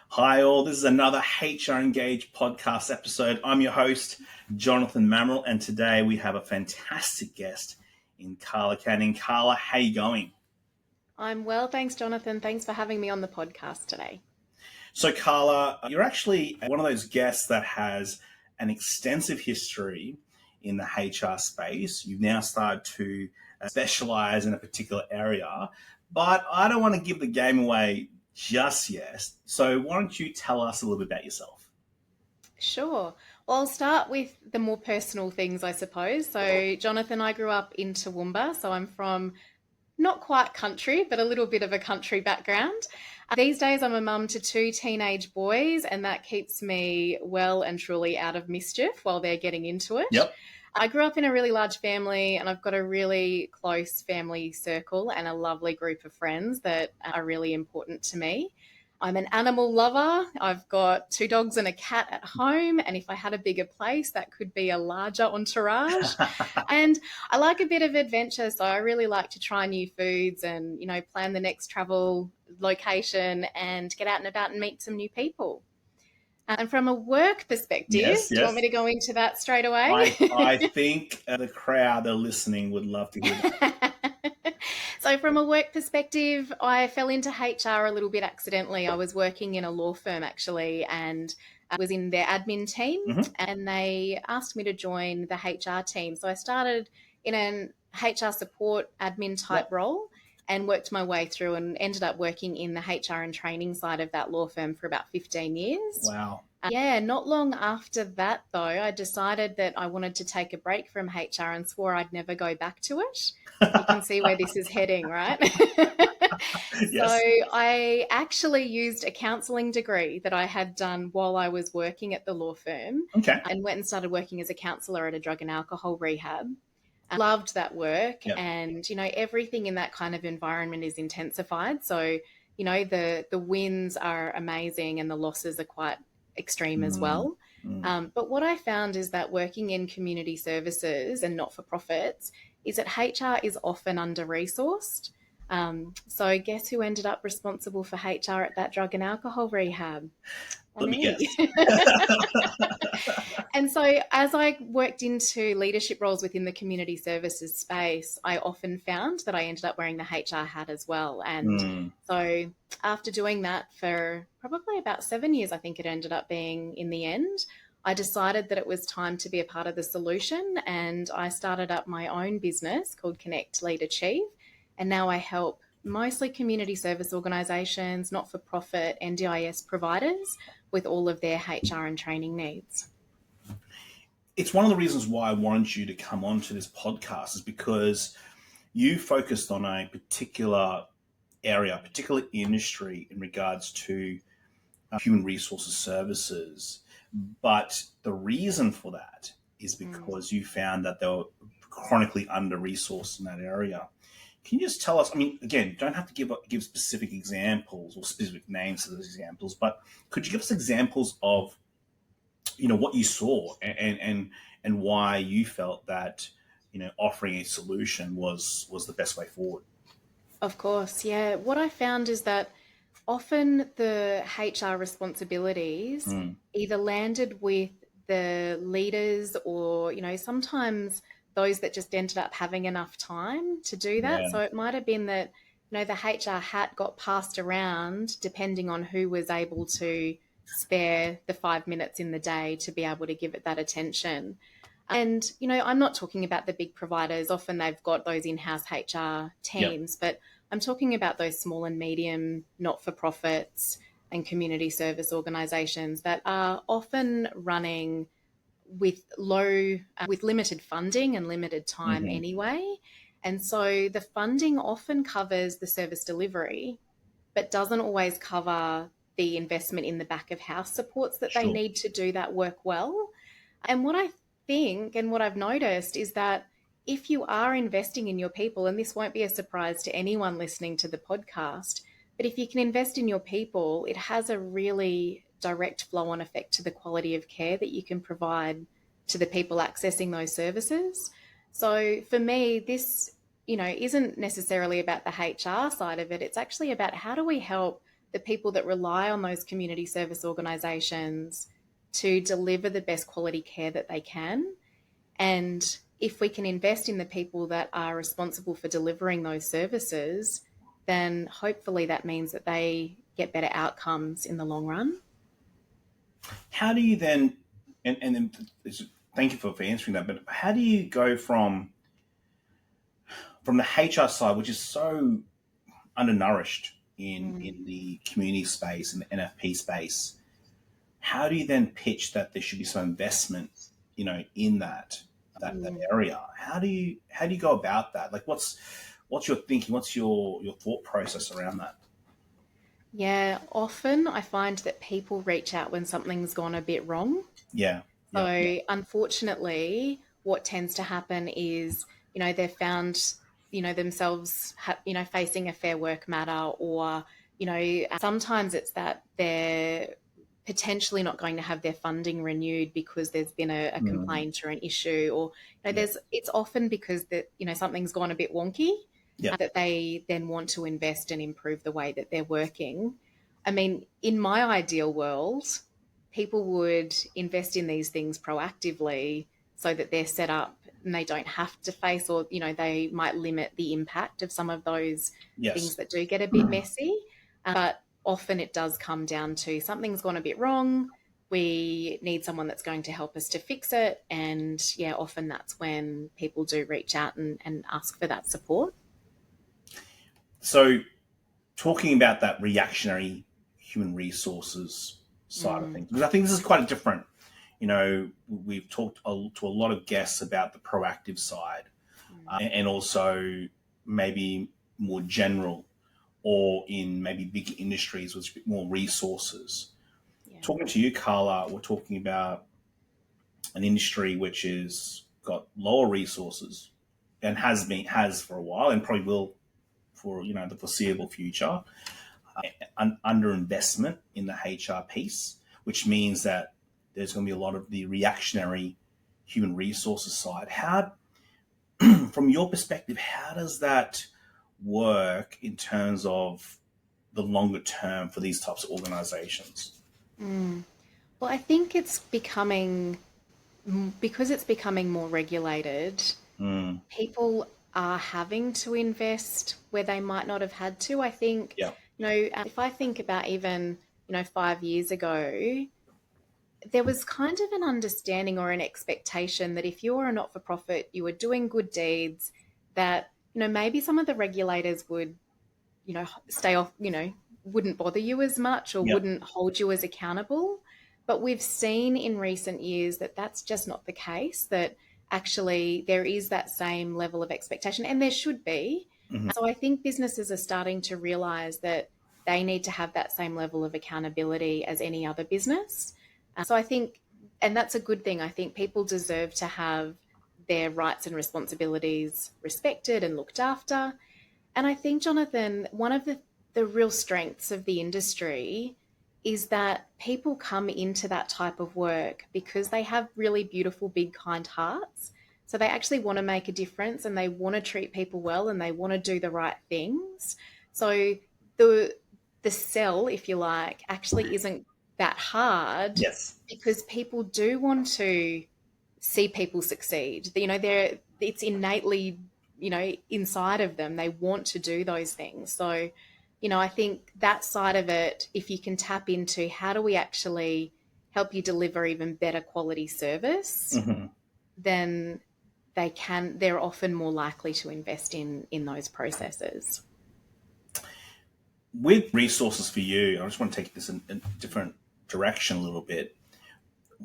Hi all, this is another HR Engage podcast episode. I'm your host, Jonathan Mamaril, and today we have a fantastic guest in Carla Canning. Carla, how you going? I'm well, thanks, Jonathan. Thanks for having me on the podcast today. So Carla, you're actually one of those guests that has an extensive history in the HR space. You've now started to specialize in a particular area, but I don't want to give the game away just yet. So why don't you tell us a little bit about yourself? Sure. Well, I'll start with the more personal things, I suppose. So, Jonathan, I grew up in Toowoomba, so I'm from not quite country, but a little bit of a country background. These days, I'm a mum to two teenage boys, and that keeps me well and truly out of mischief while they're getting into it. Yep. I grew up in a really large family, and I've got a really close family circle and a lovely group of friends that are really important to me. I'm an animal lover. I've got two dogs and a cat at home, and if I had a bigger place, that could be a larger entourage. And I like a bit of adventure, so I really like to try new foods and, plan the next travel location and get out and about and meet some new people. And from a work perspective, do you want me to go into that straight away? I think the crowd that are listening would love to hear that. So from a work perspective, I fell into HR a little bit accidentally. I was working in a law firm, actually, and I was in their admin team, and they asked me to join the HR team. So I started in an HR support admin type role and worked my way through and ended up working in the HR and training side of that law firm for about 15 years. Wow. Not long after that, though, I decided that I wanted to take a break from HR and swore I'd never go back to it. You can see where this is heading, right? Yes. So I actually used a counselling degree that I had done while I was working at the law firm and went and started working as a counsellor at a drug and alcohol rehab. I loved that work and, everything in that kind of environment is intensified. So, the wins are amazing and the losses are quite extreme as well. But what I found is that working in community services and not-for-profits is that HR is often under-resourced. So guess who ended up responsible for HR at that drug and alcohol rehab? Let me guess. And so as I worked into leadership roles within the community services space, I often found that I ended up wearing the HR hat as well. And so after doing that for probably about 7 years, I think it ended up being in the end, I decided that it was time to be a part of the solution. And I started up my own business called Connect, Lead, Achieve. And now I help mostly community service organisations, not-for-profit, NDIS providers with all of their HR and training needs. It's one of the reasons why I wanted you to come on to this podcast is because you focused on a particular area, a particular industry in regards to human resources services. But the reason for that is because you found that they were chronically under-resourced in that area. Can you just tell us, again, don't have to give specific examples or specific names to those examples, but could you give us examples of, what you saw and why you felt that, offering a solution was the best way forward? Of course, yeah. What I found is that often the HR responsibilities either landed with the leaders or, sometimes those that just ended up having enough time to do that. Yeah. So it might have been that, the HR hat got passed around depending on who was able to spare the 5 minutes in the day to be able to give it that attention. And, I'm not talking about the big providers. Often they've got those in-house HR teams, but I'm talking about those small and medium not-for-profits and community service organisations that are often running with limited funding and limited time anyway. And so the funding often covers the service delivery, but doesn't always cover the investment in the back of house supports that they need to do that work well. And what I think and what I've noticed is that if you are investing in your people, and this won't be a surprise to anyone listening to the podcast, but if you can invest in your people, it has a really direct flow-on effect to the quality of care that you can provide to the people accessing those services. So for me, this, isn't necessarily about the HR side of it. It's actually about how do we help the people that rely on those community service organisations to deliver the best quality care that they can. And if we can invest in the people that are responsible for delivering those services, then hopefully that means that they get better outcomes in the long run. How do you then, and then thank you for answering that, but how do you go from the HR side, which is so undernourished in the community space and the NFP space, how do you then pitch that there should be some investment, in that area? How do you go about that? Like, what's your thinking? What's your thought process around that? Yeah, often I find that people reach out when something's gone a bit wrong. Yeah. So unfortunately, what tends to happen is, they've found, themselves, facing a Fair Work matter, or, sometimes it's that they're potentially not going to have their funding renewed because there's been a complaint or an issue, or, it's often because that, something's gone a bit wonky, that they then want to invest and improve the way that they're working. I mean, in my ideal world, people would invest in these things proactively so that they're set up and they don't have to face, or, they might limit the impact of some of those things that do get a bit messy. But often it does come down to something's gone a bit wrong. We need someone that's going to help us to fix it. And yeah, often that's when people do reach out and ask for that support. So talking about that reactionary human resources side of things, because I think this is quite a different, we've talked to a lot of guests about the proactive side, and also maybe more general, or in maybe big industries with a bit more resources. Yeah. Talking to you, Carla, we're talking about an industry which has got lower resources and has for a while, and probably will for the foreseeable future. Underinvestment in the HR piece, which means that there's going to be a lot of the reactionary human resources side. How, from your perspective, how does that work in terms of the longer term for these types of organizations? Well, I think it's becoming, because it's becoming more regulated, people are having to invest where they might not have had to. I think, if I think about even, 5 years ago, there was kind of an understanding or an expectation that if you were a not-for-profit, you were doing good deeds, that, maybe some of the regulators would, stay off, wouldn't bother you as much, or wouldn't hold you as accountable. But we've seen in recent years that that's just not the case, that actually there is that same level of expectation, and there should be. So I think businesses are starting to realise that they need to have that same level of accountability as any other business. So I think, and that's a good thing, I think people deserve to have their rights and responsibilities respected and looked after. And I think, Jonathan, one of the real strengths of the industry is that people come into that type of work because they have really beautiful, big, kind hearts. So they actually want to make a difference, and they want to treat people well, and they want to do the right things. So the sell, if you like, actually isn't that hard. Yes. Because people do want to see people succeed. It's innately, inside of them. They want to do those things. So, I think that side of it, if you can tap into how do we actually help you deliver even better quality service, then they're often more likely to invest in those processes. With resources for you, I just want to take this in a different direction a little bit.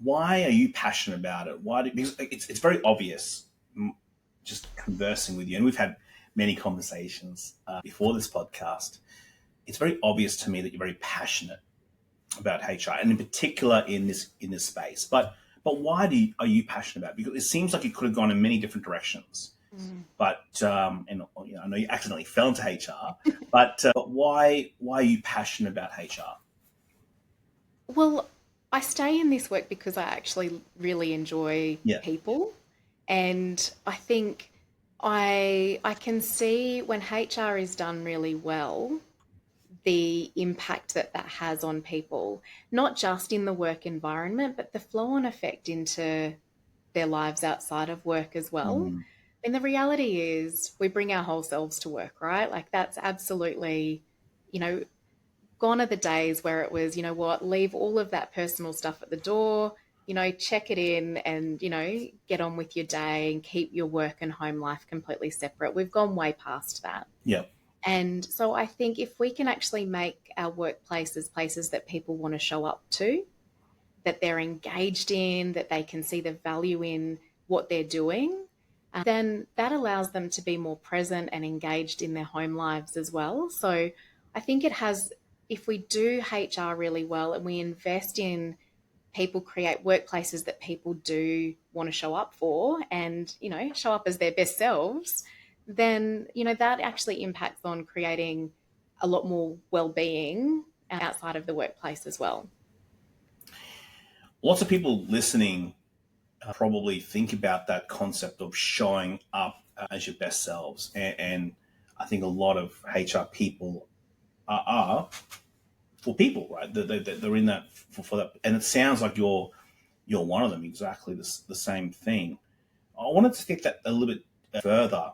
Why are you passionate about it? Because it's very obvious, just conversing with you, and we've had many conversations before this podcast. It's very obvious to me that you're very passionate about HR, and in particular in this space. But why are you passionate about it? Because it seems like it could have gone in many different directions. But and I know you accidentally fell into HR. But why are you passionate about HR? Well, I stay in this work because I actually really enjoy people, and I think I can see when HR is done really well, the impact that that has on people, not just in the work environment, but the flow-on effect into their lives outside of work as well. Mm. And the reality is we bring our whole selves to work, right? Like that's absolutely, you know, gone are the days where it was, you know what, leave all of that personal stuff at the door, you know, check it in and, you know, get on with your day and keep your work and home life completely separate. We've gone way past that. Yeah. And so I think if we can actually make our workplaces places that people want to show up to, that they're engaged in, that they can see the value in what they're doing, then that allows them to be more present and engaged in their home lives as well. So I think it has, if we do HR really well and we invest in people create workplaces that people do want to show up for and, you know, show up as their best selves, then, you know, that actually impacts on creating a lot more well-being outside of the workplace as well. Lots of people listening probably think about that concept of showing up as your best selves. And I think a lot of HR people are for people, right? They're in that for that. And it sounds like you're one of them, exactly the same thing. I wanted to take that a little bit further.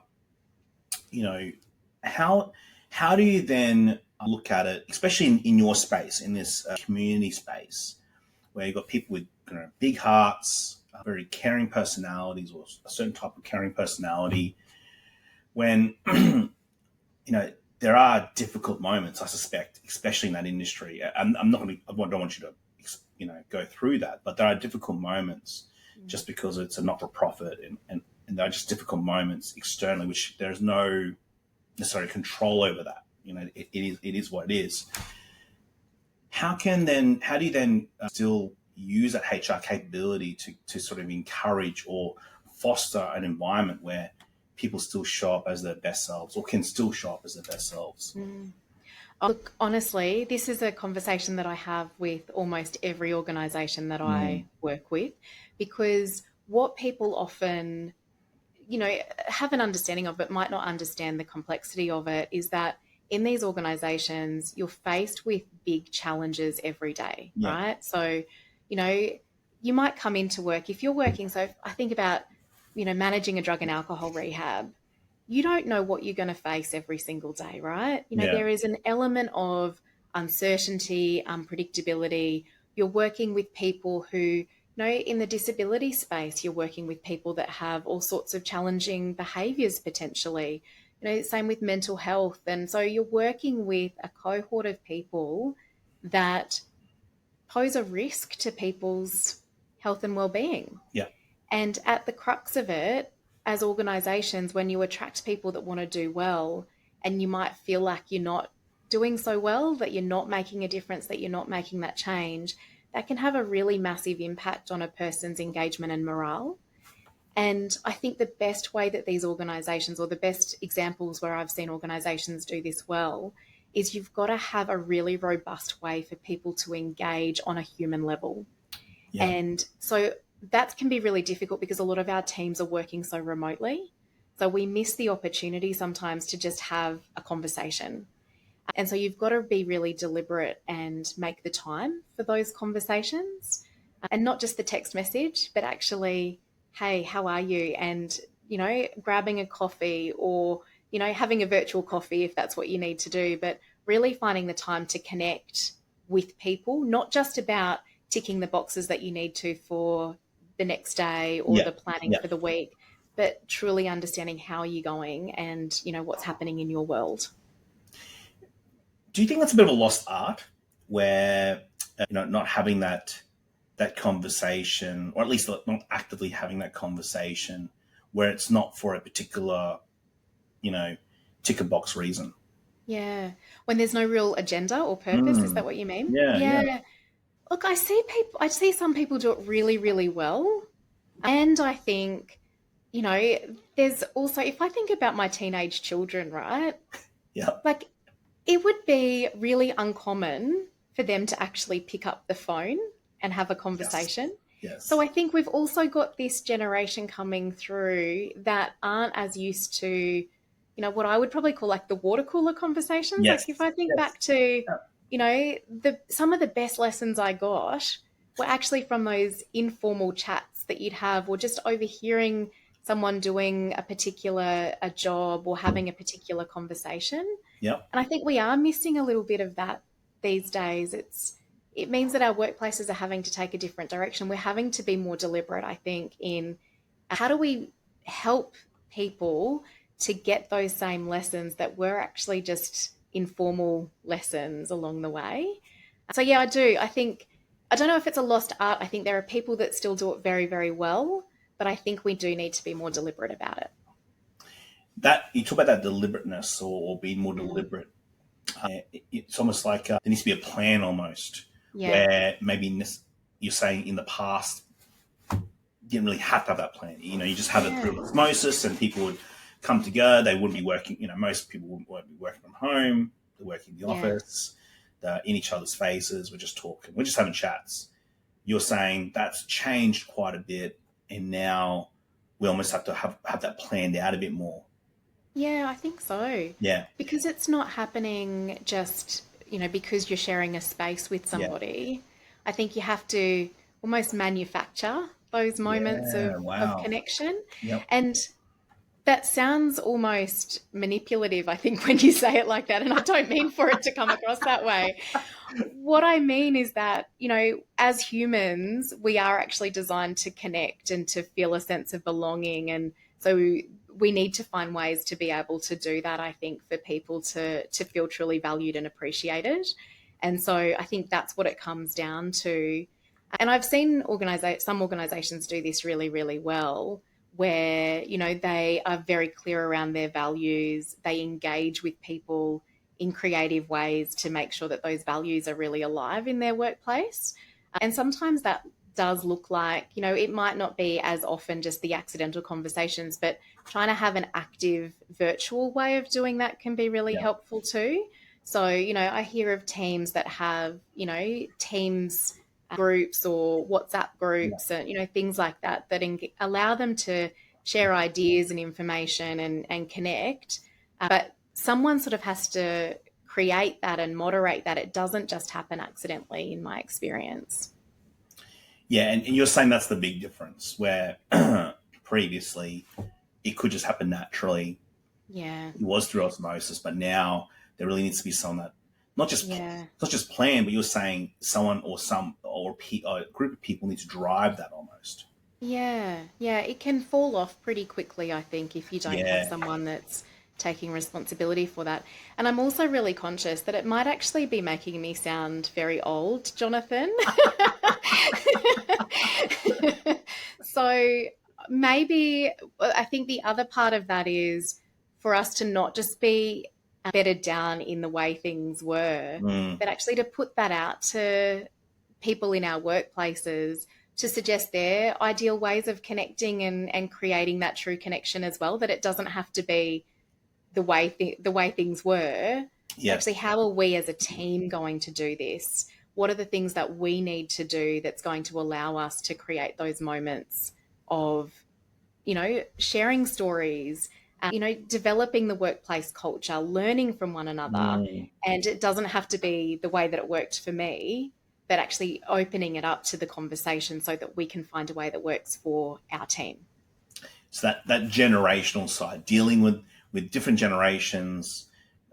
You know, how do you then look at it, especially in your space, in this community space, where you've got people with, you know, big hearts, very caring personalities, or a certain type of caring personality, when you know there are difficult moments, I suspect, especially in that industry. I'm not going to, I don't want you to, you know, go through that, but there are difficult moments just because it's a not-for-profit, and there are just difficult moments externally, which there's no necessary control over that. You know, it is what it is. How do you then still use that HR capability to sort of encourage or foster an environment where people still show up as their best selves, or can still show up as their best selves? Look, honestly, this is a conversation that I have with almost every organisation that I work with, because what people often, you know, have an understanding of but might not understand the complexity of it is that in these organisations, you're faced with big challenges every day, right? So, you know, you might come into work, if you're working, so I think about, you know, managing a drug and alcohol rehab, you don't know what you're going to face every single day, right? You know, there is an element of uncertainty, unpredictability. You're working with people who, you know, in the disability space, you're working with people that have all sorts of challenging behaviours potentially. You know, same with mental health. And so you're working with a cohort of people that pose a risk to people's health and well-being. Yeah. And at the crux of it, as organisations, when you attract people that want to do well and you might feel like you're not doing so well, that you're not making a difference, that you're not making that change, that can have a really massive impact on a person's engagement and morale. And I think the best way that these organisations, or the best examples where I've seen organisations do this well, is you've got to have a really robust way for people to engage on a human level. Yeah. And so that can be really difficult because a lot of our teams are working so remotely. So we miss the opportunity sometimes to just have a conversation. And so you've got to be really deliberate and make the time for those conversations, and not just the text message, but actually, hey, how are you? And, you know, grabbing a coffee, or, you know, having a virtual coffee if that's what you need to do, but really finding the time to connect with people, not just about ticking the boxes that you need to for the next day or the planning for the week, but truly understanding how you're going and, you know, what's happening in your world. Do you think that's a bit of a lost art, where, you know, not having that conversation, or at least not actively having that conversation, where it's not for a particular, you know, tick a box reason? Yeah. When there's no real agenda or purpose, is that what you mean? Yeah. Look, I see some people do it really, really well. And I think, you know, there's also, if I think about my teenage children, right? Yeah. Like, it would be really uncommon for them to actually pick up the phone and have a conversation. Yes. So I think we've also got this generation coming through that aren't as used to, you what I would probably call like the water cooler conversations. Yes. Like if I think back to, some of the best lessons I got were actually from those informal chats that you'd have, or just overhearing someone doing a job or having a particular conversation. Yep. And I think we are missing a little bit of that these days. It means that our workplaces are having to take a different direction. We're having to be more deliberate, I think, in how do we help people to get those same lessons that were actually just informal lessons along the way. So yeah, I do. I don't know if it's a lost art. I think there are people that still do it very, very well, but I think we do need to be more deliberate about it. That you talk about that deliberateness or being more deliberate. It's almost like there needs to be a plan almost, where maybe you're saying in the past you didn't really have to have that plan. You just have it through osmosis, and people would come together. They wouldn't be working. Most people won't be working from home. They're working in the office. They're in each other's faces. We're just talking. We're just having chats. You're saying that's changed quite a bit, and now we almost have to have that planned out a bit more. Yeah, I think so. Yeah. Because it's not happening just, because you're sharing a space with somebody. I think you have to almost manufacture those moments of connection. Yep. And that sounds almost manipulative, I think, when you say it like that. And I don't mean for it to come across that way. What I mean is that, as humans, we are actually designed to connect and to feel a sense of belonging. And so we need to find ways to be able to do that, I think, for people to feel truly valued and appreciated. And so I think that's what it comes down to. And I've seen some organizations do this really, really well, where, they are very clear around their values. They engage with people in creative ways to make sure that those values are really alive in their workplace. And sometimes that does look like, it might not be as often just the accidental conversations, but trying to have an active virtual way of doing that can be really helpful too. So, I hear of teams that have, teams groups or WhatsApp groups and, things like that allow them to share ideas and information and connect. But someone sort of has to create that and moderate that. It doesn't just happen accidentally, in my experience. Yeah, and you're saying that's the big difference, where previously it could just happen naturally. Yeah. It was through osmosis, but now there really needs to be someone that not just planned, but you're saying someone or a group of people need to drive that almost. Yeah, it can fall off pretty quickly, I think, if you don't have someone that's taking responsibility for that. And I'm also really conscious that it might actually be making me sound very old, Jonathan. So maybe I think the other part of that is for us to not just be bedded down in the way things were, but actually to put that out to people in our workplaces to suggest their ideal ways of connecting and creating that true connection as well, that it doesn't have to be the way things were. Actually, how are we as a team going to do this? What are the things that we need to do that's going to allow us to create those moments of, sharing stories, developing the workplace culture, learning from one another. And it doesn't have to be the way that it worked for me, but actually opening it up to the conversation so that we can find a way that works for our team. So that generational side, dealing with different generations,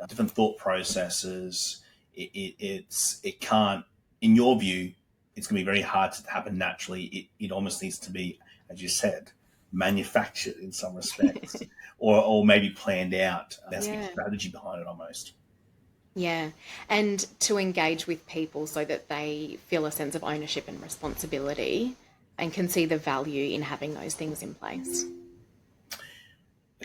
different thought processes, it can't, in your view, it's going to be very hard to happen naturally. It almost needs to be, as you said, manufactured in some respects, or maybe planned out. There's a strategy behind it almost. Yeah, and to engage with people so that they feel a sense of ownership and responsibility and can see the value in having those things in place.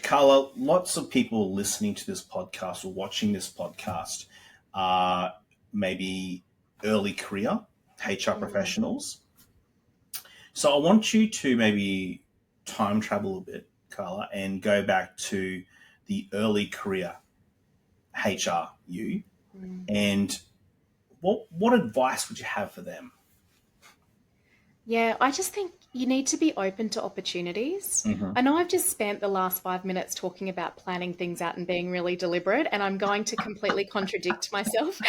Carla, lots of people listening to this podcast or watching this podcast are maybe early career HR professionals. So I want you to maybe time travel a bit, Carla, and go back to the early career HR you. And what advice would you have for them? Yeah, I just think You need to be open to opportunities. Mm-hmm. I know I've just spent the last 5 minutes talking about planning things out and being really deliberate, and I'm going to completely contradict myself.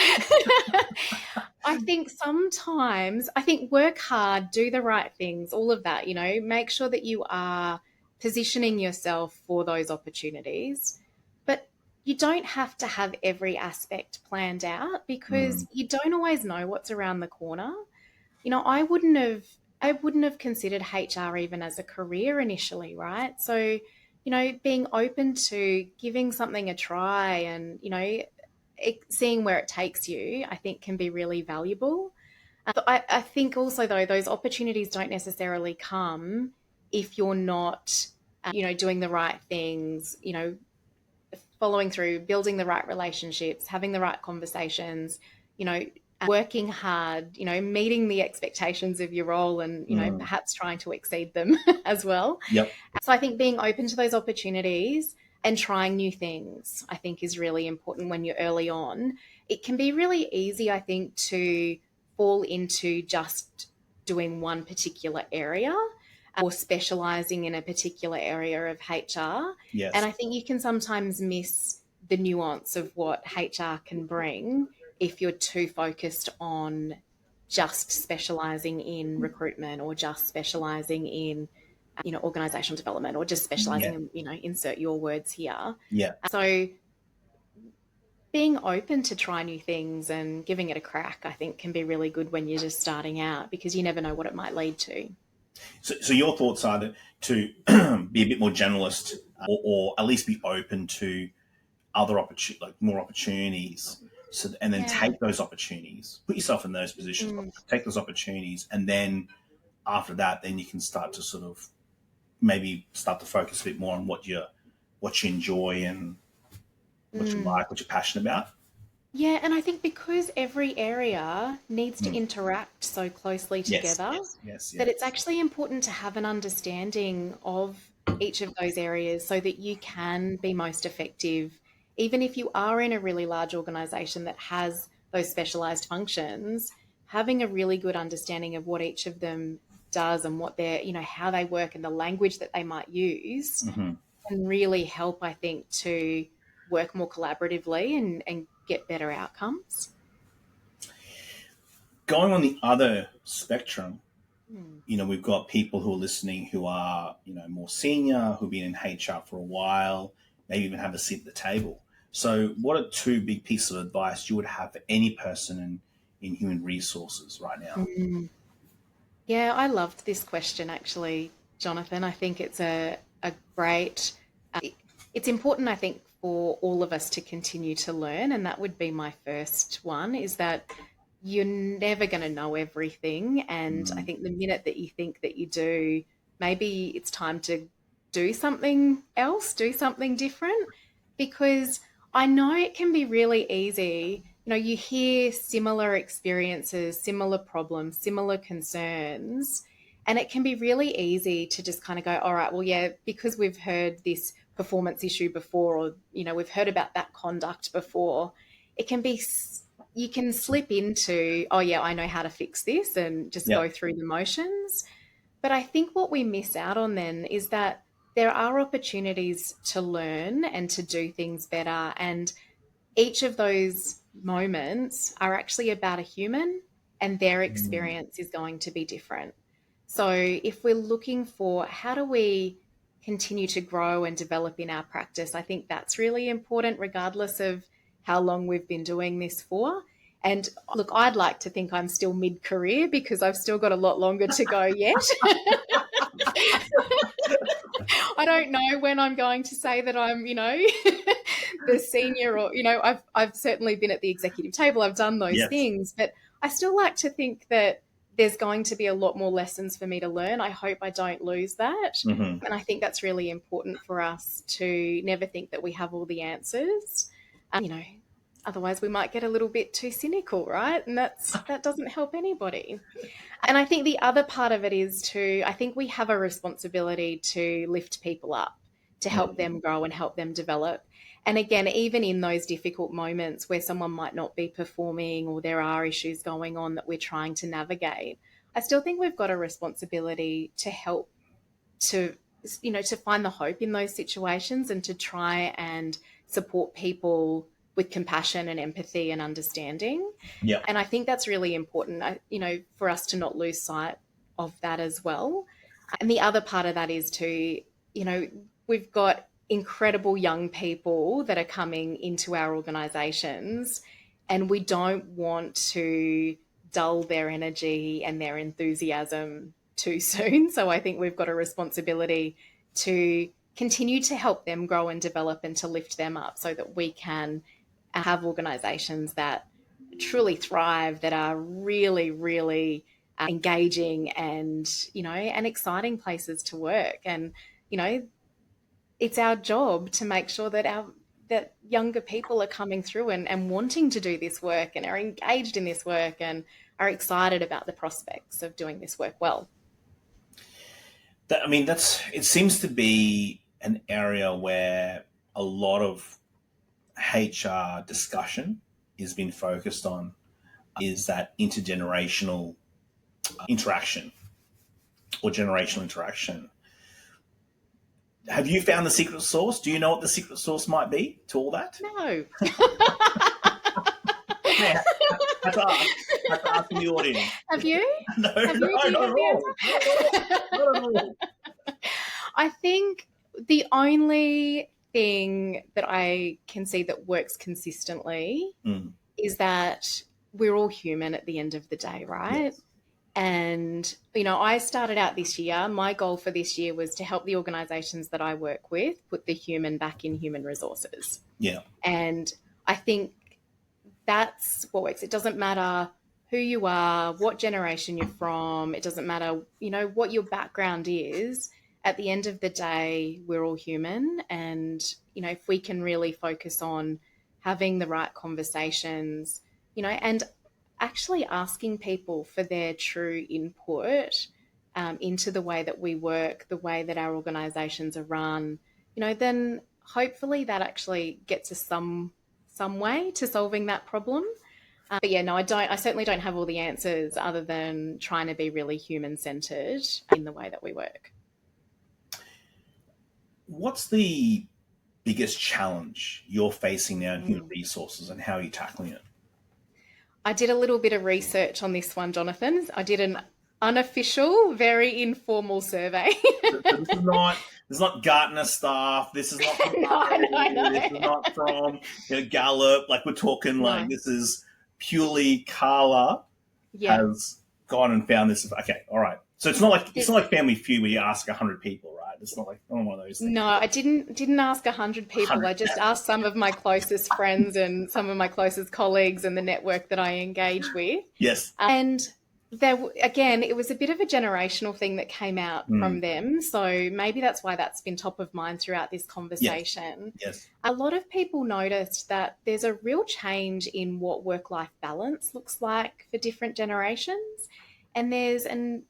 I think sometimes, work hard, do the right things, all of that, make sure that you are positioning yourself for those opportunities. But you don't have to have every aspect planned out because you don't always know what's around the corner. I wouldn't have considered HR even as a career initially, right? So, being open to giving something a try and, seeing where it takes you, I think can be really valuable. But I think also, though, those opportunities don't necessarily come if you're not, doing the right things, following through, building the right relationships, having the right conversations, you know, working hard, meeting the expectations of your role and, perhaps trying to exceed them as well. Yep. So I think being open to those opportunities and trying new things, I think is really important when you're early on. It can be really easy, I think, to fall into just doing one particular area or specializing in a particular area of HR. Yes. And I think you can sometimes miss the nuance of what HR can bring if you're too focused on just specializing in recruitment or just specializing in, organizational development or just specializing in, insert your words here. Yeah. So being open to try new things and giving it a crack, I think, can be really good when you're just starting out because you never know what it might lead to. So your thoughts are that to be a bit more generalist or at least be open to other more opportunities. So, and then take those opportunities, put yourself in those positions, take those opportunities. And then after that, then you can start to sort of maybe start to focus a bit more on what you enjoy and what you like, what you're passionate about. Yeah, and I think because every area needs to interact so closely together, yes. that it's actually important to have an understanding of each of those areas so that you can be most effective. Even if you are in a really large organization that has those specialized functions, having a really good understanding of what each of them does and what they're, how they work and the language that they might use can really help, I think, to work more collaboratively and get better outcomes. Going on the other spectrum, we've got people who are listening who are, more senior, who've been in HR for a while, maybe even have a seat at the table. So what are two big pieces of advice you would have for any person in human resources right now? Yeah, I loved this question actually, Jonathan. I think it's a great, it's important, I think, for all of us to continue to learn. And that would be my first one, is that you're never going to know everything. And I think the minute that you think that you do, maybe it's time to do something else, do something different, because I know it can be really easy. You hear similar experiences, similar problems, similar concerns, and it can be really easy to just kind of go, all right, well, yeah, because we've heard this performance issue before, or, we've heard about that conduct before, it can be, you can slip into, oh yeah, I know how to fix this and just go through the motions. But I think what we miss out on then is that there are opportunities to learn and to do things better. And each of those moments are actually about a human and their experience is going to be different. So if we're looking for how do we continue to grow and develop in our practice, I think that's really important regardless of how long we've been doing this for. And look, I'd like to think I'm still mid-career because I've still got a lot longer to go yet. I don't know when I'm going to say that I'm, the senior or, I've certainly been at the executive table. I've done those things, but I still like to think that there's going to be a lot more lessons for me to learn. I hope I don't lose that. And I think that's really important for us to never think that we have all the answers. Otherwise we might get a little bit too cynical, right? And that doesn't help anybody. And I think the other part of it is I think we have a responsibility to lift people up, to help them grow and help them develop. And again, even in those difficult moments where someone might not be performing or there are issues going on that we're trying to navigate, I still think we've got a responsibility to help to, to find the hope in those situations and to try and support people with compassion and empathy and understanding. Yeah. And I think that's really important, for us to not lose sight of that as well. And the other part of that is we've got incredible young people that are coming into our organisations, and we don't want to dull their energy and their enthusiasm too soon. So I think we've got a responsibility to continue to help them grow and develop and to lift them up so that we can have organisations that truly thrive, that are really, really engaging and, and exciting places to work. And, it's our job to make sure that younger people are coming through and wanting to do this work and are engaged in this work and are excited about the prospects of doing this work well. It seems to be an area where a lot of HR discussion is being focused on, is that intergenerational interaction or generational interaction. Have you found the secret sauce? Do you know what the secret sauce might be to all that? No. Yeah, I have to ask the audience. Have you? No, not at all. Not at all. I think the only thing that I can see that works consistently is that we're all human at the end of the day, right? Yes. And, I started out this year, my goal for this year was to help the organisations that I work with put the human back in human resources. Yeah. And I think that's what works. It doesn't matter who you are, what generation you're from. It doesn't matter, what your background is. At the end of the day, we're all human. And, if we can really focus on having the right conversations, and actually asking people for their true input into the way that we work, the way that our organisations are run, then hopefully that actually gets us some way to solving that problem. But yeah, no, I certainly don't have all the answers other than trying to be really human-centred in the way that we work. What's the biggest challenge you're facing now in human resources, and how are you tackling it? I did a little bit of research on this one, Jonathan. I did an unofficial, very informal survey. So this is not Gartner stuff. This is not from No. This is not from Gallup. Like, we're talking this is purely Carla has gone and found this. Okay, all right. So it's not like Family Feud where you ask 100 people, right? It's not one of those things. No, I didn't ask 100 people. 100. I just asked some of my closest friends and some of my closest colleagues and the network that I engage with. Yes. And again, it was a bit of a generational thing that came out from them. So maybe that's why that's been top of mind throughout this conversation. Yes. A lot of people noticed that there's a real change in what work-life balance looks like for different generations. And there's a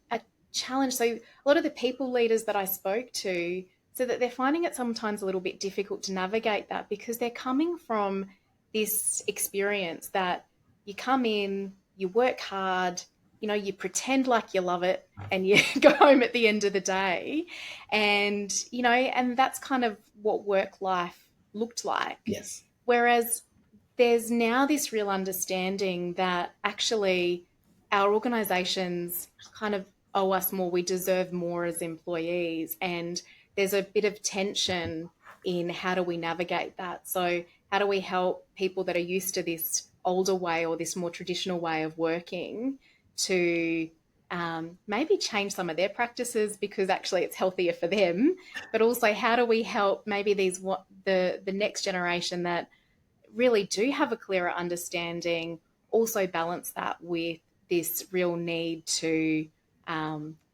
challenge. So a lot of the people leaders that I spoke to said that they're finding it sometimes a little bit difficult to navigate that, because they're coming from this experience that you come in, you work hard, you pretend like you love it, and you go home at the end of the day. And, and that's kind of what work life looked like. Yes. Whereas there's now this real understanding that actually our organisations kind of owe us more. We deserve more as employees. And there's a bit of tension in how do we navigate that. So how do we help people that are used to this older way or this more traditional way of working to maybe change some of their practices because actually it's healthier for them, but also how do we help maybe the next generation that really do have a clearer understanding also balance that with this real need to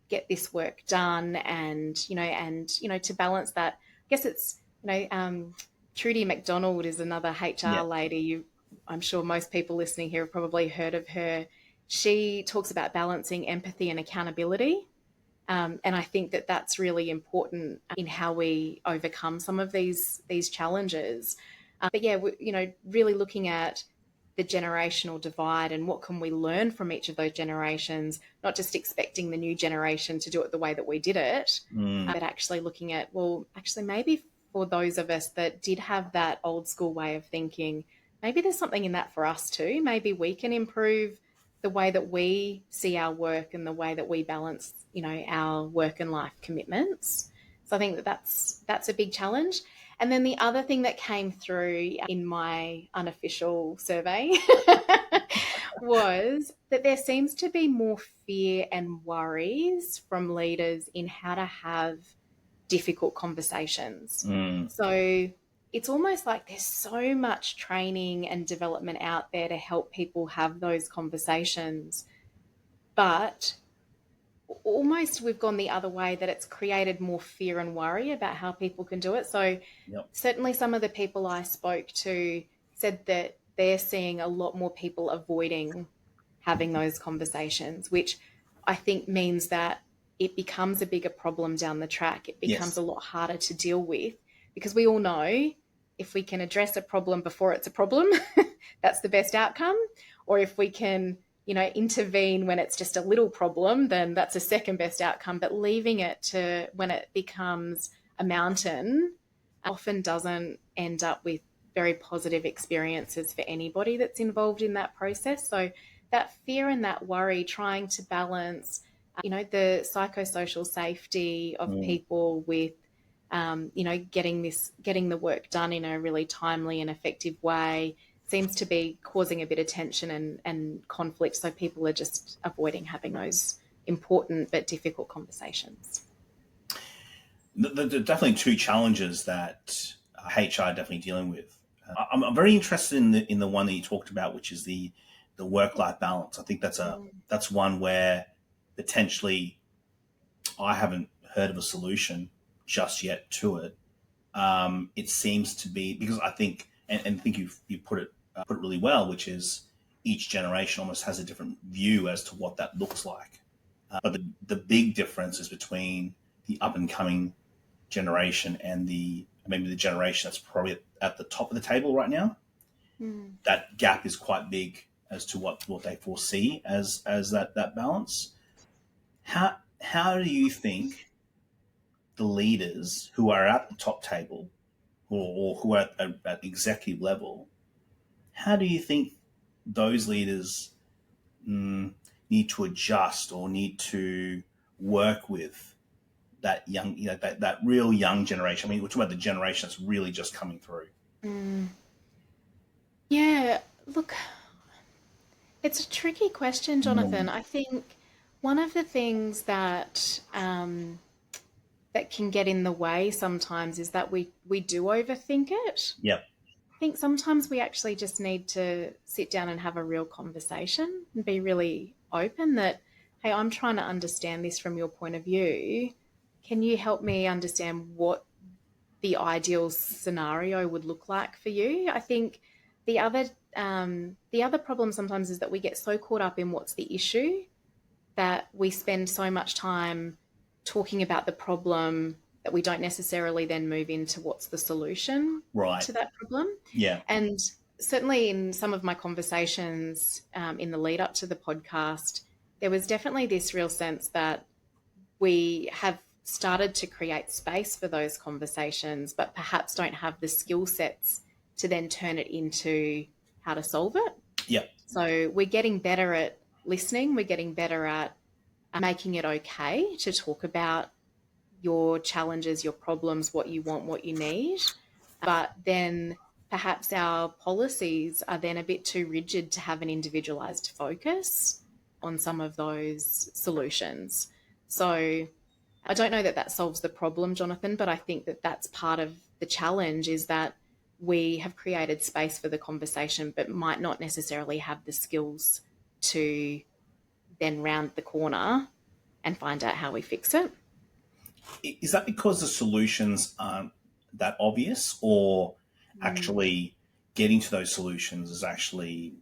get this work done and to balance that. I guess it's Trudy McDonald is another HR lady. I'm sure most people listening here have probably heard of her. She talks about balancing empathy and accountability. And I think that that's really important in how we overcome some of these challenges. But yeah, really looking at the generational divide and what can we learn from each of those generations, not just expecting the new generation to do it the way that we did it, but actually looking at, well, actually maybe for those of us that did have that old school way of thinking, maybe there's something in that for us too. Maybe we can improve the way that we see our work and the way that we balance, our work and life commitments. So I think that that's a big challenge. And then the other thing that came through in my unofficial survey was that there seems to be more fear and worries from leaders in how to have difficult conversations. So it's almost like there's so much training and development out there to help people have those conversations, but almost we've gone the other way, that it's created more fear and worry about how people can do it. So certainly some of the people I spoke to said that they're seeing a lot more people avoiding having those conversations, which I think means that it becomes a bigger problem down the track. It becomes a lot harder to deal with, because we all know if we can address a problem before it's a problem, that's the best outcome. Or if we can intervene when it's just a little problem, then that's a second best outcome. But leaving it to when it becomes a mountain often doesn't end up with very positive experiences for anybody that's involved in that process. So that fear and that worry, trying to balance, the psychosocial safety of people with, getting the work done in a really timely and effective way, seems to be causing a bit of tension and conflict. So people are just avoiding having those important but difficult conversations. There are definitely two challenges that HR are definitely dealing with. I'm very interested in the one that you talked about, which is the work-life balance. I think that's one where potentially I haven't heard of a solution just yet to it. It seems to be, because I think, and I think you put it really well, which is each generation almost has a different view as to what that looks like. But the big difference is between the up and coming generation and maybe the generation that's probably at the top of the table right now. That gap is quite big as to what they foresee as that balance. How do you think the leaders who are at the top table or who are at executive level, how do you think those leaders need to adjust or need to work with that young, that real young generation? I mean, we're talking about the generation that's really just coming through. Yeah, look, it's a tricky question, Jonathan. I think one of the things that that can get in the way sometimes is that we do overthink it. Yep. I think sometimes we actually just need to sit down and have a real conversation and be really open that, hey, I'm trying to understand this from your point of view. Can you help me understand what the ideal scenario would look like for you? I think the other problem sometimes is that we get so caught up in what's the issue that we spend so much time talking about the problem that we don't necessarily then move into what's the solution to that problem. Yeah. And certainly in some of my conversations in the lead up to the podcast, there was definitely this real sense that we have started to create space for those conversations, but perhaps don't have the skill sets to then turn it into how to solve it. Yeah. So we're getting better at listening. We're getting better at making it okay to talk about your challenges, your problems, what you want, what you need. But then perhaps our policies are then a bit too rigid to have an individualized focus on some of those solutions. So I don't know that that solves the problem, Jonathan, but I think that that's part of the challenge, is that we have created space for the conversation but might not necessarily have the skills to then round the corner and find out how we fix it. Is that because the solutions aren't that obvious, or actually getting to those solutions is actually,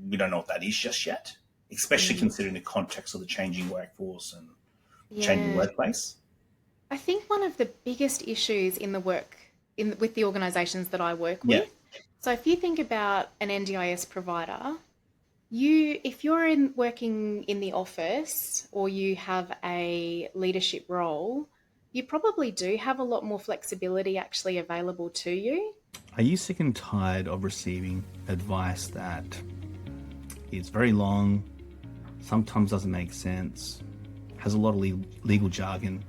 we don't know what that is just yet, especially considering the context of the changing workforce and changing workplace? I think one of the biggest issues in the work with the organisations that I work with So if you think about an NDIS provider, if you're working in the office or you have a leadership role, you probably do have a lot more flexibility actually available to you. Are you sick and tired of receiving advice that is very long, sometimes doesn't make sense, has a lot of legal jargon?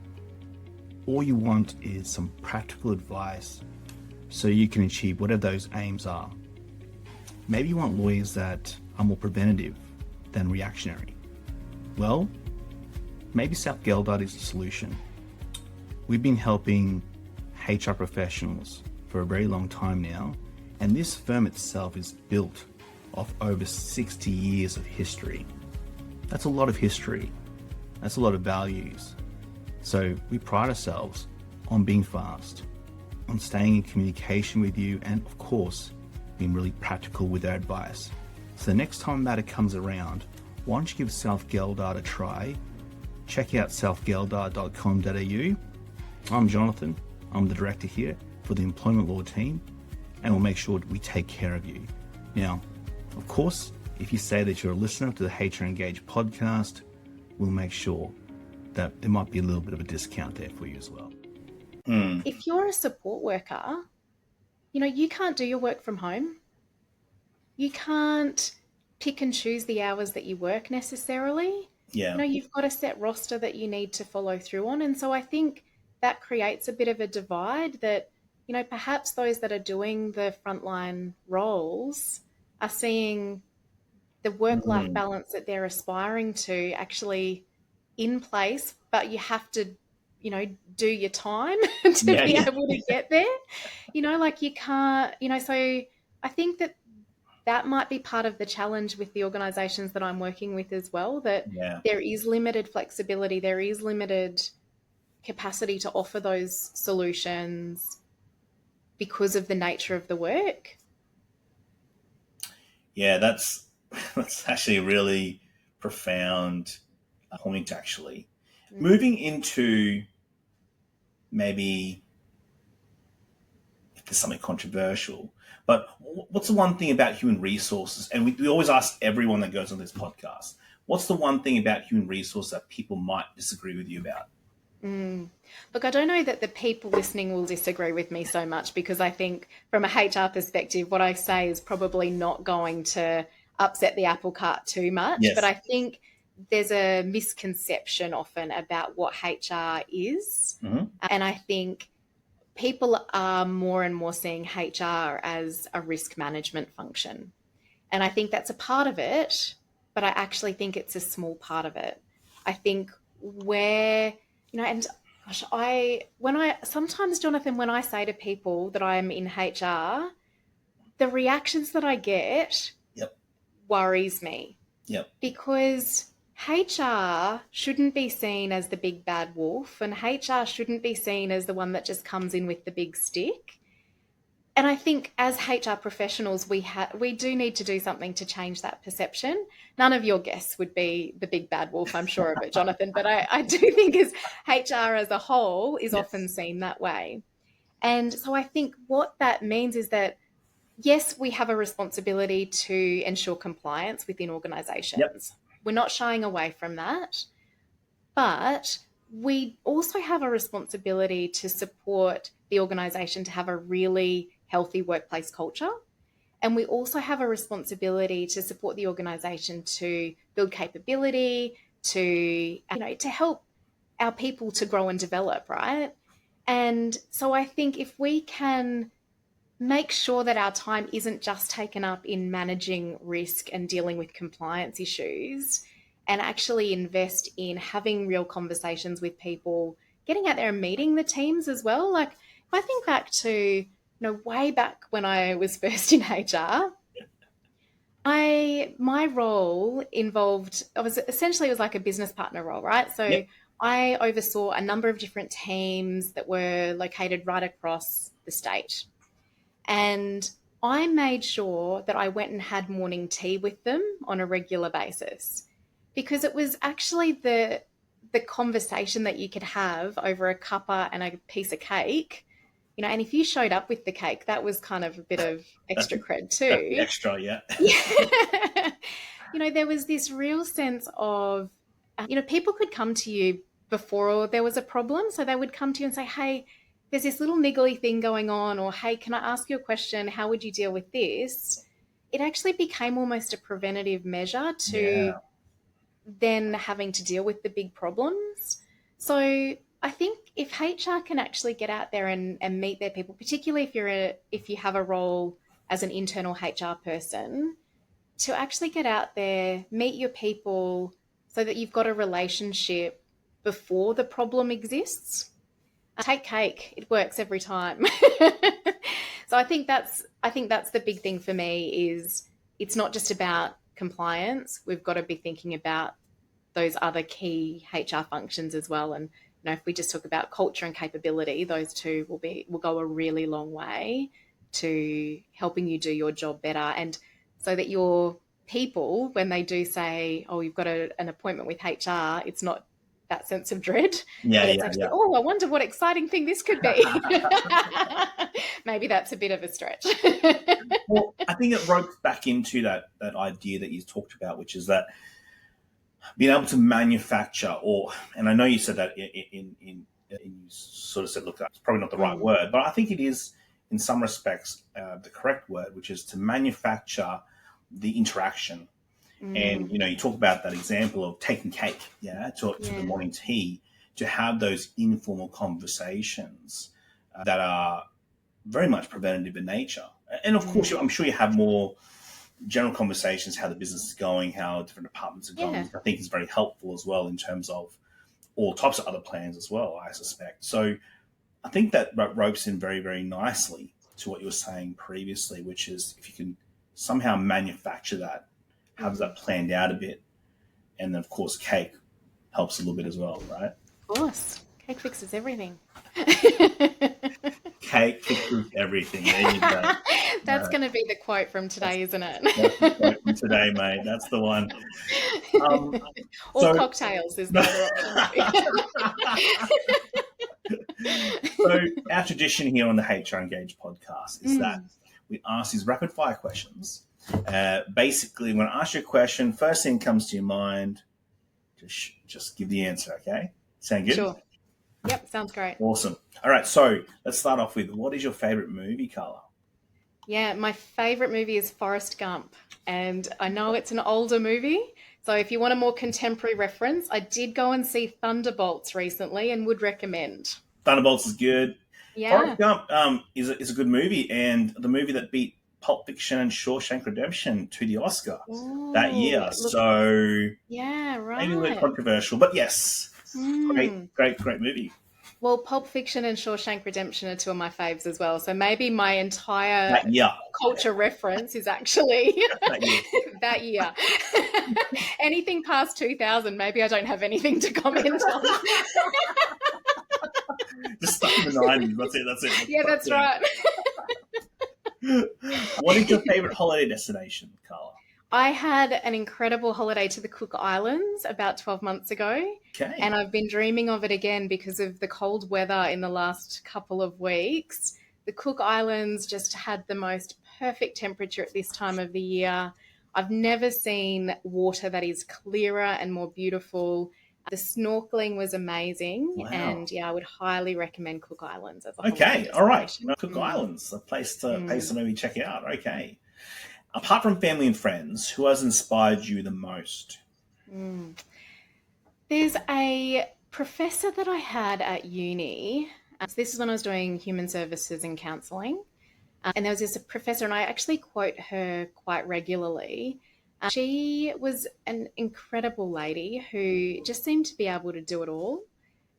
All you want is some practical advice so you can achieve whatever those aims are. Maybe you want lawyers that are more preventative than reactionary. Well, maybe South Geldart is the solution. We've been helping HR professionals for a very long time now, and this firm itself is built off over 60 years of history. That's a lot of history. That's a lot of values. So we pride ourselves on being fast, on staying in communication with you, and of course, being really practical with our advice. So the next time a matter comes around, why don't you give South Geldart a try? Check out southgeldart.com.au. I'm Jonathan. I'm the director here for the employment law team, and we'll make sure we take care of you. Now, of course, if you say that you're a listener to the HR Engage podcast, we'll make sure that there might be a little bit of a discount there for you as well. If you're a support worker, you can't do your work from home. You can't pick and choose the hours that you work necessarily. Yeah. You've got a set roster that you need to follow through on. And so I think that creates a bit of a divide that, perhaps those that are doing the frontline roles are seeing the work-life balance that they're aspiring to actually in place, but you have to, do your time to be able to get there. Like you can't, so I think that might be part of the challenge with the organisations that I'm working with as well, that there is limited flexibility, there is limited capacity to offer those solutions because of the nature of the work. Yeah, that's actually a really profound point, actually. Moving into maybe if there's something controversial, but what's the one thing about human resources? And we always ask everyone that goes on this podcast, what's the one thing about human resources that people might disagree with you about? Look, I don't know that the people listening will disagree with me so much, because I think from a HR perspective, what I say is probably not going to upset the apple cart too much. Yes. But I think there's a misconception often about what HR is. Mm-hmm. And I think people are more and more seeing HR as a risk management function. And I think that's a part of it, but I actually think it's a small part of it. I think and gosh, sometimes, Jonathan, when I say to people that I'm in HR, the reactions that I get worries me. Because HR shouldn't be seen as the big bad wolf, and HR shouldn't be seen as the one that just comes in with the big stick. And I think as HR professionals, we do need to do something to change that perception. None of your guests would be the big bad wolf, I'm sure of it, Jonathan, but I do think as HR as a whole is often seen that way. And so I think what that means is that, yes, we have a responsibility to ensure compliance within organisations. We're not shying away from that, but we also have a responsibility to support the organisation to have a really healthy workplace culture. And we also have a responsibility to support the organisation to build capability, to help our people to grow and develop, right? And so I think if we can make sure that our time isn't just taken up in managing risk and dealing with compliance issues, and actually invest in having real conversations with people, getting out there and meeting the teams as well. Like if I think back to, way back when I was first in HR, my role involved, it was like a business partner role, right? So I oversaw a number of different teams that were located right across the state. And I made sure that I went and had morning tea with them on a regular basis, because it was actually the conversation that you could have over a cuppa and a piece of cake And if you showed up with the cake, that was kind of a bit of extra cred That's the too. extra, yeah. Yeah. There was this real sense of, people could come to you before there was a problem. So they would come to you and say, hey, there's this little niggly thing going on, or hey, can I ask you a question? How would you deal with this? It actually became almost a preventative measure to Yeah. then having to deal with the big problems. So I think if HR can actually get out there and meet their people, particularly if you have a role as an internal HR person, to actually get out there, meet your people so that you've got a relationship before the problem exists. Take cake. It works every time. So I think that's the big thing for me is it's not just about compliance. We've got to be thinking about those other key HR functions as well. And if we just talk about culture and capability, those two will go a really long way to helping you do your job better, and so that your people, when they do say, "Oh, you've got an appointment with HR," it's not that sense of dread, Yeah, but it's yeah, actually, yeah. "Oh, I wonder what exciting thing this could be." Maybe that's a bit of a stretch. Well, I think it ropes back into that idea that you talked about, which is that being able to manufacture, and I know you said that you sort of said, look, that's probably not the right word, but I think it is in some respects the correct word, which is to manufacture the interaction. And you talk about that example of taking cake, to the morning tea, to have those informal conversations that are very much preventative in nature. And of course, I'm sure you have more general conversations, how the business is going, how different departments are going, which I think is very helpful as well in terms of all types of other plans as well, I suspect. So I think that ropes in very, very nicely to what you were saying previously, which is if you can somehow manufacture that, have that planned out a bit, and then, of course, cake helps a little bit as well, right? Of course. Cake fixes everything. Cake fixes everything. There you go. That's going to be the quote from today, isn't it? That's the quote from today, mate. That's the one. Or So, cocktails is the other option. so our tradition here on the HR Engage podcast is that we ask these rapid fire questions. Basically, when I ask you a question, first thing comes to your mind, just give the answer, okay? Sound good? Sure. Yep, sounds great. Awesome. All right, so let's start off with, what is your favorite movie, Carla? Yeah, my favorite movie is Forrest Gump, and I know it's an older movie, so if you want a more contemporary reference, I did go and see Thunderbolts recently and would recommend. Thunderbolts is good. Yeah. Forrest Gump is a good movie, and the movie that beat Pulp Fiction and Shawshank Redemption to the Oscar that year. So yeah, right. Maybe a little controversial, but yes, great movie. Well, Pulp Fiction and Shawshank Redemption are two of my faves as well. So maybe my entire culture reference is actually that year. Anything past 2000, maybe I don't have anything to comment on. Just stuck in the 90s. That's it. Yeah, that's right. What is your favorite holiday destination, Carla? I had an incredible holiday to the Cook Islands about 12 months ago. Okay. And I've been dreaming of it again because of the cold weather in the last couple of weeks. The Cook Islands just had the most perfect temperature at this time of the year. I've never seen water that is clearer and more beautiful. The snorkeling was amazing. Wow. And yeah, I would highly recommend Cook Islands as a Okay, all right. Cook Islands, a place to maybe check out. Okay. Apart from family and friends, who has inspired you the most? There's a professor that I had at uni. So this is when I was doing human services and counselling. And there was this professor, and I actually quote her quite regularly. She was an incredible lady who just seemed to be able to do it all.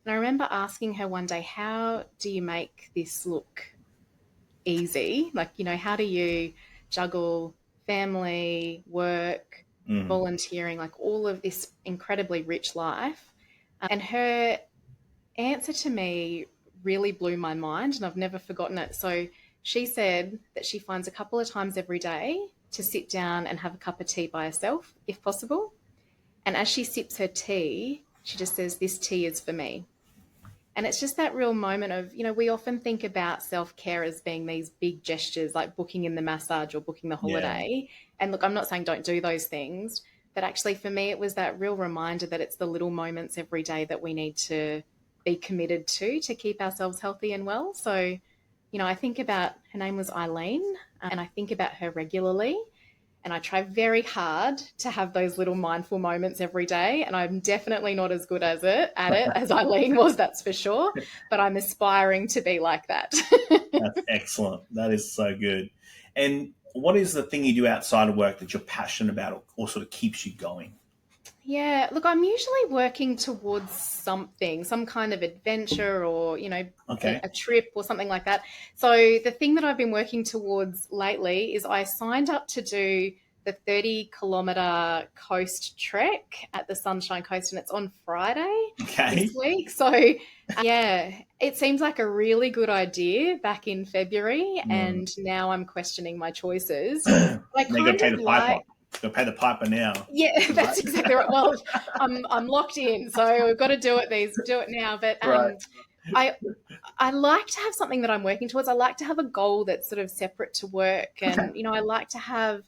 And I remember asking her one day, how do you make this look easy? Like, how do you juggle family, work, volunteering, like all of this incredibly rich life? And her answer to me really blew my mind, and I've never forgotten it. So she said that she finds a couple of times every day to sit down and have a cup of tea by herself, if possible. And as she sips her tea, she just says, "This tea is for me." And it's just that real moment of, we often think about self-care as being these big gestures like booking in the massage or booking the Yeah. holiday. And look, I'm not saying don't do those things, but actually for me, it was that real reminder that it's the little moments every day that we need to be committed to keep ourselves healthy and well. So, I think about, her name was Eileen, and I think about her regularly. And I try very hard to have those little mindful moments every day. And I'm definitely not as good at it as Eileen was, that's for sure. But I'm aspiring to be like that. That's excellent. That is so good. And what is the thing you do outside of work that you're passionate about or sort of keeps you going? Yeah, look, I'm usually working towards something, some kind of adventure or, Okay. a trip or something like that. So the thing that I've been working towards lately is I signed up to do the 30-kilometer coast trek at the Sunshine Coast, and it's on Friday Okay. this week. So yeah, it seems like a really good idea back in February, and now I'm questioning my choices. I Now you got to kind pay of the piper. like, You got to pay the piper now. yeah, that's exactly right. Well, I'm locked in, so we've got to do it now. But Right. I like to have something that I'm working towards. I like to have a goal that's sort of separate to work, and I like to have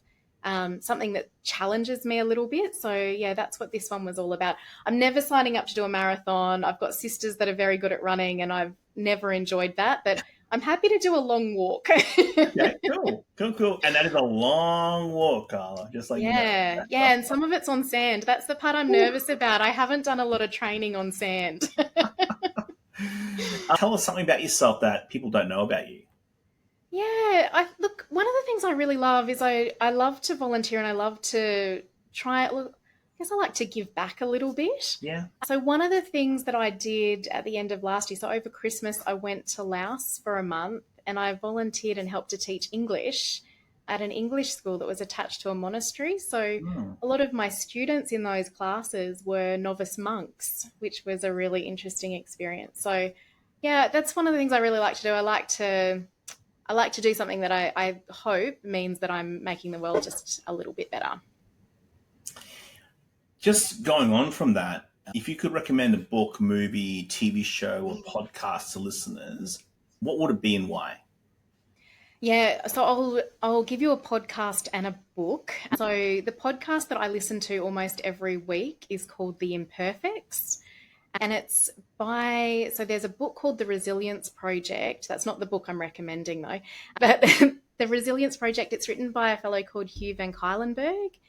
something that challenges me a little bit. So yeah, that's what this one was all about. I'm never signing up to do a marathon. I've got sisters that are very good at running, and I've never enjoyed that. But I'm happy to do a long walk. Okay, cool. And that is a long walk, Carla, just like Yeah, yeah, and some of it's on sand. That's the part I'm nervous about. I haven't done a lot of training on sand. Tell us something about yourself that people don't know about you. Yeah, look, one of the things I really love is I love to volunteer, and I love to try. Look, I guess I like to give back a little bit. Yeah. So one of the things that I did at the end of last year, so over Christmas, I went to Laos for a month, and I volunteered and helped to teach English at an English school that was attached to a monastery. So a lot of my students in those classes were novice monks, which was a really interesting experience. So yeah, that's one of the things I really like to do. I like to do something that I hope means that I'm making the world just a little bit better. Just going on from that, if you could recommend a book, movie, TV show, or podcast to listeners, what would it be and why? Yeah, so I'll give you a podcast and a book. So the podcast that I listen to almost every week is called The Imperfects. And it's so there's a book called The Resilience Project. That's not the book I'm recommending though. But The Resilience Project, it's written by a fellow called Hugh van Cuylenberg.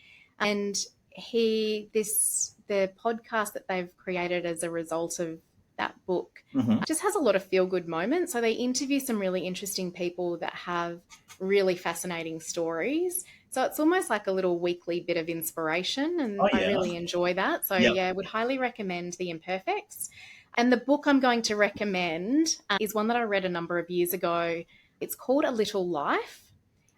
And the podcast that they've created as a result of that book just has a lot of feel-good moments. So they interview some really interesting people that have really fascinating stories. So it's almost like a little weekly bit of inspiration, and I really enjoy that. So yeah, I would highly recommend The Imperfects. And the book I'm going to recommend is one that I read a number of years ago. It's called A Little Life,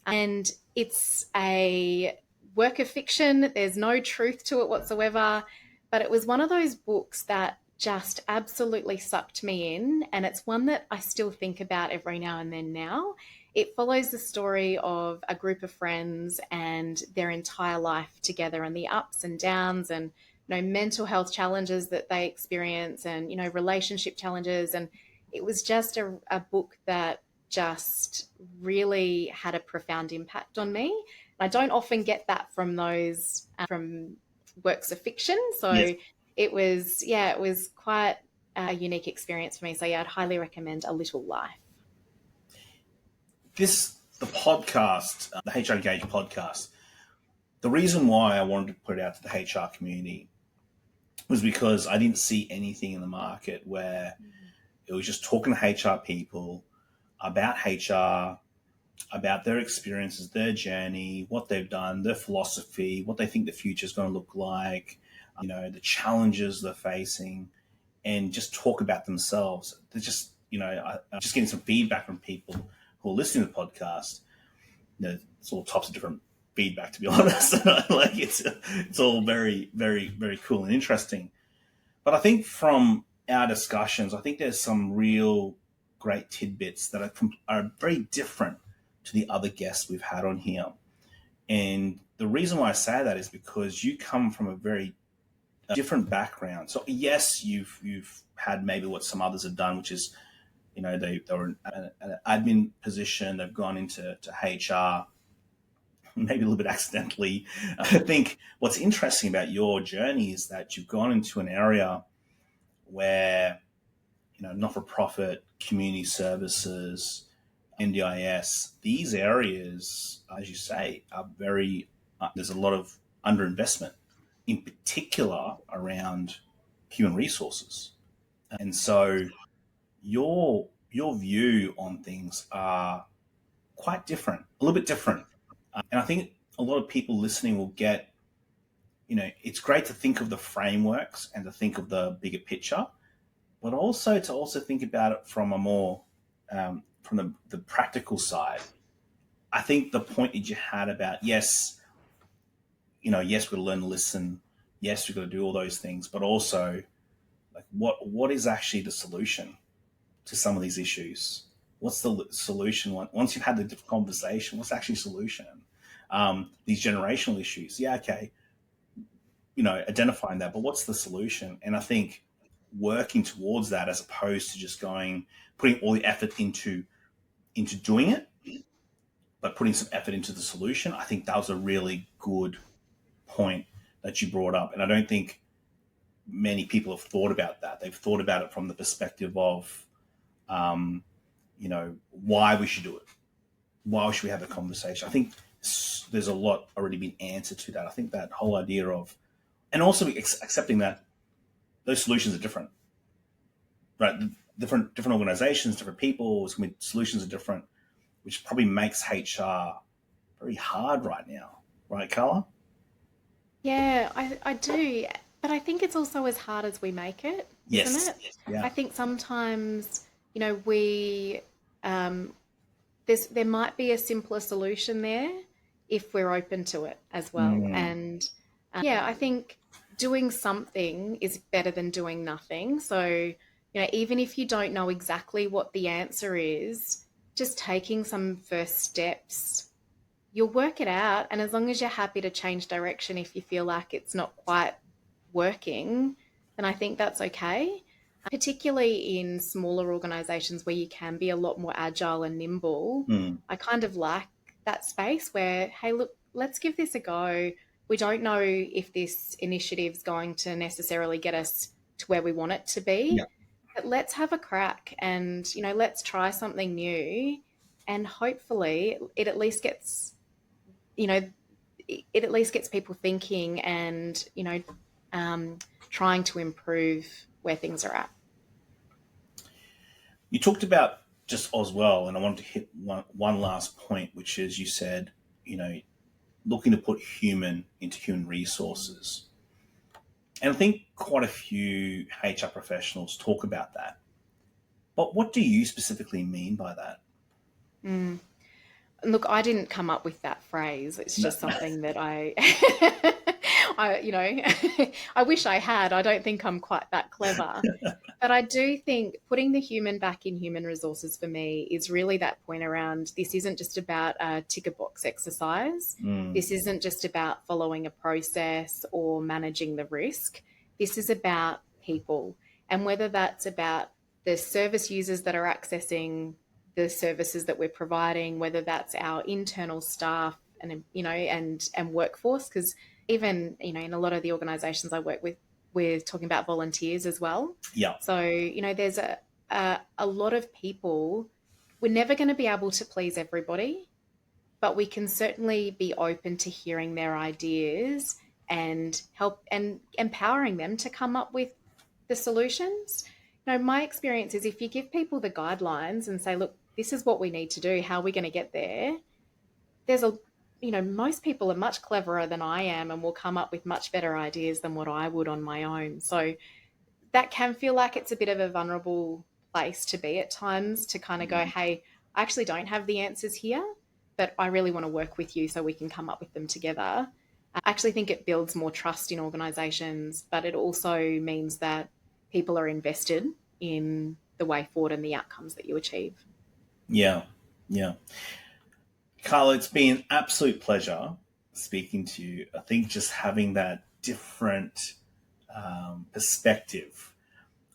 and it's a work of fiction. There's no truth to it whatsoever, but it was one of those books that just absolutely sucked me in, and it's one that I still think about every now and then now. It follows the story of a group of friends and their entire life together, and the ups and downs, and mental health challenges that they experience, and relationship challenges. And it was just a book that just really had a profound impact on me. And I don't often get that from those from works of fiction. So it was quite a unique experience for me. So yeah, I'd highly recommend A Little Life. The podcast, the HR Engage podcast, the reason why I wanted to put it out to the HR community was because I didn't see anything in the market where it was just talking to HR people about HR, about their experiences, their journey, what they've done, their philosophy, what they think the future is going to look like, the challenges they're facing, and just talk about themselves. They're just, I'm just getting some feedback from people who are listening to the podcast. It's all types of different feedback, to be honest. Like it's all very, very, very cool and interesting. But I think from our discussions, I think there's some real great tidbits that are very different to the other guests we've had on here. And the reason why I say that is because you come from a very different backgrounds. So yes, you've had maybe what some others have done, which is, they were in an admin position, they've gone into HR, maybe a little bit accidentally. I think what's interesting about your journey is that you've gone into an area where, not-for-profit, community services, NDIS, these areas, as you say, are there's a lot of underinvestment, in particular around human resources. And so your view on things are quite different, a little bit different. And I think a lot of people listening will get, it's great to think of the frameworks and to think of the bigger picture, but also to think about it from a more, from the practical side. I think the point that you had about, yes, we've got to learn to listen. Yes, we've got to do all those things, but also, like, what is actually the solution to some of these issues? What's the solution? Once you've had the conversation, what's actually the solution? These generational issues, yeah, okay, identifying that, but what's the solution? And I think working towards that, as opposed to just putting all the effort into doing it, but putting some effort into the solution. I think that was a really good point that you brought up. And I don't think many people have thought about that. They've thought about it from the perspective of, why we should do it. Why should we have a conversation? I think there's a lot already been answered to that. I think that whole idea of, and also accepting that those solutions are different, right? Different organizations, different people, solutions are different, which probably makes HR very hard right now. Right, Carla? Yeah, I do. But I think it's also as hard as we make it, isn't Yes. it? Yeah. I think sometimes, we there might be a simpler solution there if we're open to it as well. And yeah, I think doing something is better than doing nothing. So, even if you don't know exactly what the answer is, just taking some first steps, you'll work it out. And as long as you're happy to change direction if you feel like it's not quite working, then I think that's okay. Particularly in smaller organizations where you can be a lot more agile and nimble, I kind of like that space where, hey, look, let's give this a go. We don't know if this initiative's going to necessarily get us to where we want it to be, but let's have a crack and, let's try something new. And hopefully it at least gets, it at least gets people thinking and, trying to improve where things are at. You talked about just as well, and I wanted to hit one last point, which is you said, looking to put human into human resources. And I think quite a few HR professionals talk about that. But what do you specifically mean by that? Look, I didn't come up with that phrase. It's just something that I I wish I had. I don't think I'm quite that clever. But I do think putting the human back in human resources for me is really that point around, this isn't just about a ticker box exercise. This isn't just about following a process or managing the risk. This is about people. And whether that's about the service users that are accessing the services that we're providing, whether that's our internal staff and, and workforce, because even, in a lot of the organizations I work with, we're talking about volunteers as well. Yeah. So, there's a lot of people. We're never going to be able to please everybody, but we can certainly be open to hearing their ideas and help and empowering them to come up with the solutions. My experience is if you give people the guidelines and say, look, this is what we need to do, how are we going to get there? Most people are much cleverer than I am and will come up with much better ideas than what I would on my own. So that can feel like it's a bit of a vulnerable place to be at times, to kind of go, hey, I actually don't have the answers here, but I really want to work with you so we can come up with them together. I actually think it builds more trust in organizations, but it also means that people are invested in the way forward and the outcomes that you achieve. Yeah. Carla, it's been an absolute pleasure speaking to you. I think just having that different perspective,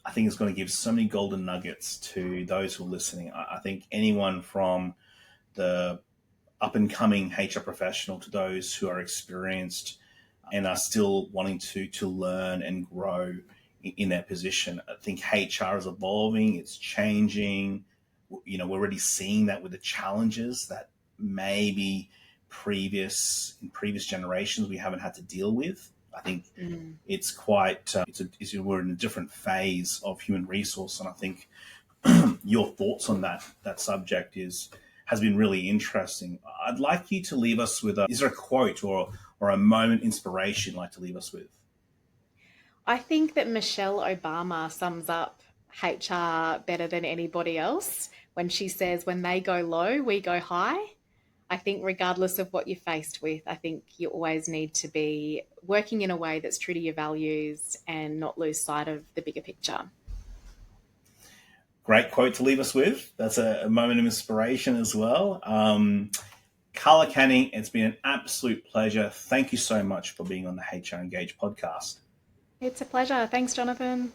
I think is going to give so many golden nuggets to those who are listening. I think anyone from the up-and-coming HR professional to those who are experienced and are still wanting to learn and grow in their position. I think HR is evolving, it's changing. We're already seeing that with the challenges that maybe in previous generations we haven't had to deal with. I think it's quite, we're in a different phase of human resource. And I think your thoughts on that subject has been really interesting. I'd like you to leave us with is there a quote or a moment inspiration you'd like to leave us with? I think that Michelle Obama sums up HR better than anybody else when she says, when they go low, we go high. I think regardless of what you're faced with, I think you always need to be working in a way that's true to your values and not lose sight of the bigger picture. Great quote to leave us with. That's a moment of inspiration as well. Carla Canning, it's been an absolute pleasure. Thank you so much for being on the HR Engage podcast. It's a pleasure. Thanks, Jonathan.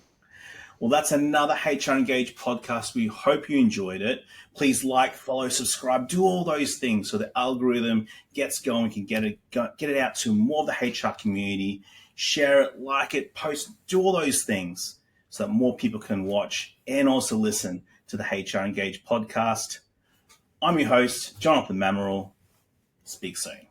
Well, that's another HR Engage podcast. We hope you enjoyed it. Please like, follow, subscribe, do all those things so the algorithm gets going. We can get it out to more of the HR community. Share it, like it, post, do all those things so that more people can watch and also listen to the HR Engage podcast. I'm your host, Jonathan Mamaril. Speak soon.